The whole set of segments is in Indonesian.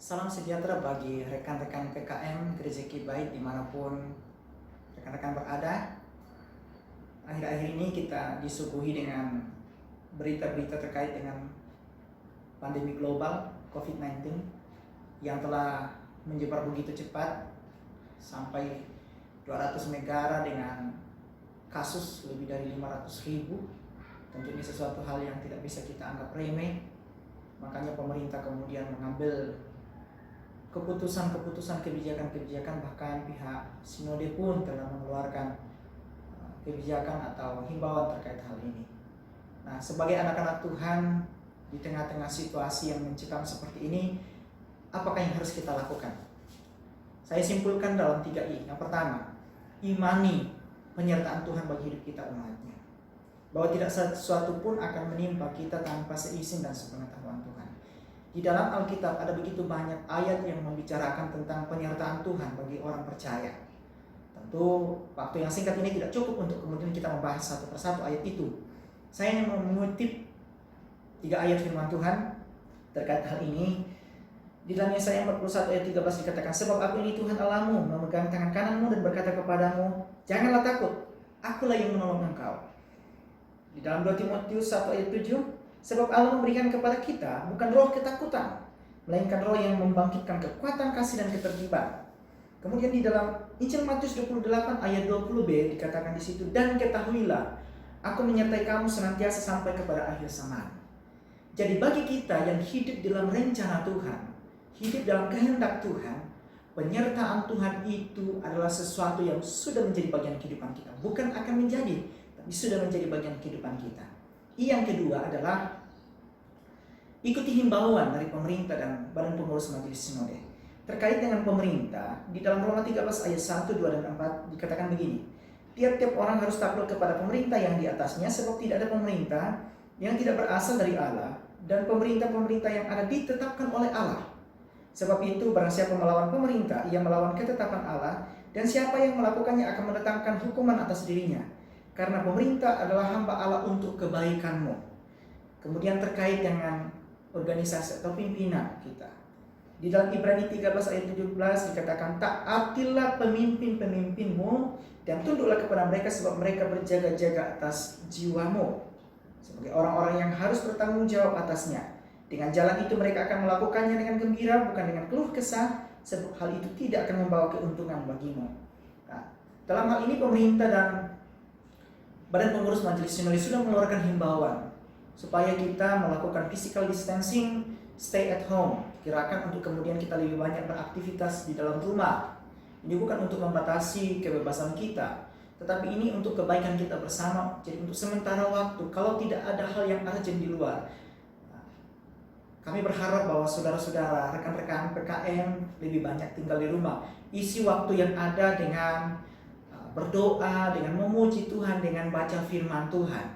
Salam sejahtera bagi rekan-rekan PKM Gereja Kibaik dimanapun rekan-rekan berada. Akhir-akhir ini kita disuguhi dengan berita-berita terkait dengan pandemi global COVID-19 yang telah menyebar begitu cepat sampai 200 negara dengan kasus lebih dari 500.000. Tentu ini sesuatu hal yang tidak bisa kita anggap remeh. Makanya pemerintah kemudian mengambil keputusan-keputusan kebijakan-kebijakan, bahkan pihak sinode pun telah mengeluarkan kebijakan atau himbauan terkait hal ini. Nah, sebagai anak-anak Tuhan di tengah-tengah situasi yang mencekam seperti ini, apakah yang harus kita lakukan? Saya simpulkan dalam 3I. Yang pertama, imani penyertaan Tuhan bagi hidup kita umatnya, bahwa tidak sesuatu pun akan menimpa kita tanpa seizin dan sepengetahuan Tuhan. Di dalam Alkitab ada begitu banyak ayat yang membicarakan tentang penyertaan Tuhan bagi orang percaya. Tentu waktu yang singkat ini tidak cukup untuk kemudian kita membahas satu persatu ayat itu. Saya ingin mengutip 3 ayat firman Tuhan terkait hal ini. Di dalam Yesaya 41 ayat 13 dikatakan, sebab aku ini Tuhan Allahmu, memegang tangan kananmu dan berkata kepadamu, janganlah takut, akulah yang menolong engkau. Di dalam 2 Timotius 1 ayat 7, sebab Allah memberikan kepada kita bukan roh ketakutan, melainkan roh yang membangkitkan kekuatan kasih dan ketertiban. Kemudian di dalam Injil Matius 28 ayat 20b dikatakan di situ, dan ketahuilah, aku menyertai kamu senantiasa sampai kepada akhir zaman. Jadi bagi kita yang hidup dalam rencana Tuhan, hidup dalam kehendak Tuhan, penyertaan Tuhan itu adalah sesuatu yang sudah menjadi bagian kehidupan kita. Bukan akan menjadi, tapi sudah menjadi bagian kehidupan kita. Yang kedua adalah ikuti himbauan dari pemerintah dan Badan Pengurus Majelis Sinode. Terkait dengan pemerintah, di dalam Roma 13 ayat 1, 2, dan 4 dikatakan begini, tiap-tiap orang harus takluk kepada pemerintah yang di atasnya, sebab tidak ada pemerintah yang tidak berasal dari Allah, dan pemerintah-pemerintah yang ada ditetapkan oleh Allah. Sebab itu barang siapa melawan pemerintah, ia melawan ketetapan Allah, dan siapa yang melakukannya akan mendatangkan hukuman atas dirinya. Karena pemerintah adalah hamba Allah untuk kebaikanmu. Kemudian terkait dengan organisasi atau pimpinan kita. Di dalam Ibrani 13 ayat 17 dikatakan, taatilah pemimpin-pemimpinmu dan tunduklah kepada mereka sebab mereka berjaga-jaga atas jiwamu. Sebagai orang-orang yang harus bertanggung jawab atasnya. Dengan jalan itu mereka akan melakukannya dengan gembira, bukan dengan keluh kesah, sebab hal itu tidak akan membawa keuntungan bagimu. Nah, dalam hal ini pemerintah dan Badan Pengurus Majelis Sinode sudah mengeluarkan himbauan supaya kita melakukan physical distancing, stay at home. Kirakan untuk kemudian kita lebih banyak beraktivitas di dalam rumah. Ini bukan untuk membatasi kebebasan kita, tetapi ini untuk kebaikan kita bersama. Jadi untuk sementara waktu, kalau tidak ada hal yang urgent di luar, kami berharap bahwa saudara-saudara, rekan-rekan PKM lebih banyak tinggal di rumah. Isi waktu yang ada dengan berdoa, dengan memuji Tuhan, dengan baca firman Tuhan.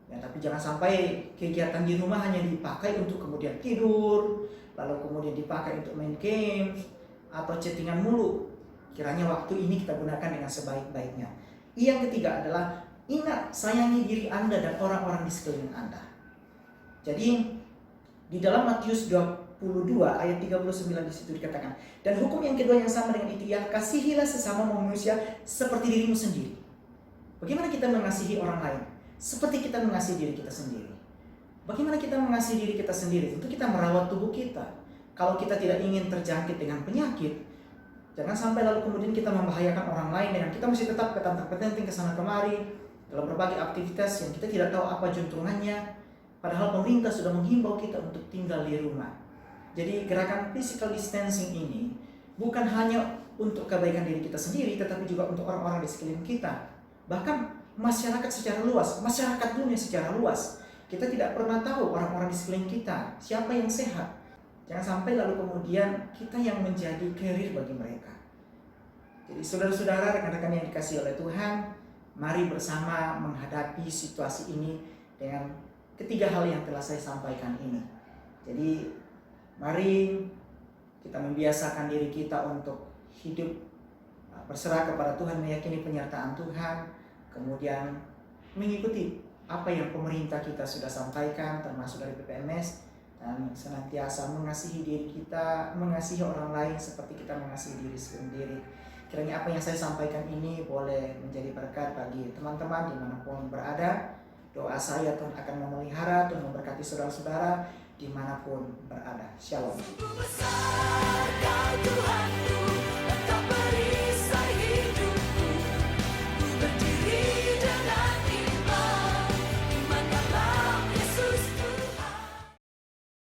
Ya, tapi jangan sampai kegiatan di rumah hanya dipakai untuk kemudian tidur, lalu kemudian dipakai untuk main game atau chattingan mulu. Kiranya waktu ini kita gunakan dengan sebaik-baiknya. Yang ketiga adalah ingat, sayangi diri Anda dan orang-orang di sekeliling Anda. Jadi di dalam Matius 22 ayat 39 di situ dikatakan, dan hukum yang kedua yang sama dengan itu ialah kasihilah sesama manusia seperti dirimu sendiri. Bagaimana kita mengasihi orang lain? Seperti kita mengasihi diri kita sendiri. Bagaimana kita mengasihi diri kita sendiri? Tentu kita merawat tubuh kita. Kalau kita tidak ingin terjangkit dengan penyakit, jangan sampai lalu kemudian kita membahayakan orang lain dengan kita masih tetap ketantang-ketenting ke sana kemari dalam berbagai aktivitas yang kita tidak tahu apa juntrungannya. Padahal pemerintah sudah menghimbau kita untuk tinggal di rumah. Jadi gerakan physical distancing ini bukan hanya untuk kebaikan diri kita sendiri, tetapi juga untuk orang-orang di sekeliling kita. Bahkan masyarakat secara luas, masyarakat dunia secara luas. Kita tidak pernah tahu orang-orang di sekeliling kita, siapa yang sehat. Jangan sampai lalu kemudian kita yang menjadi carrier bagi mereka. Jadi saudara-saudara, rekan-rekan yang dikasihi oleh Tuhan, mari bersama menghadapi situasi ini dengan ketiga hal yang telah saya sampaikan ini. Jadi mari kita membiasakan diri kita untuk hidup berserah kepada Tuhan, meyakini penyertaan Tuhan, kemudian mengikuti apa yang pemerintah kita sudah sampaikan, termasuk dari PPMS, dan senantiasa mengasihi diri kita, mengasihi orang lain seperti kita mengasihi diri sendiri. Kiranya apa yang saya sampaikan ini boleh menjadi berkat bagi teman-teman dimanapun berada. Doa saya, Tuhan akan memelihara, Tuhan memberkati saudara-saudara dimanapun berada. Shalom.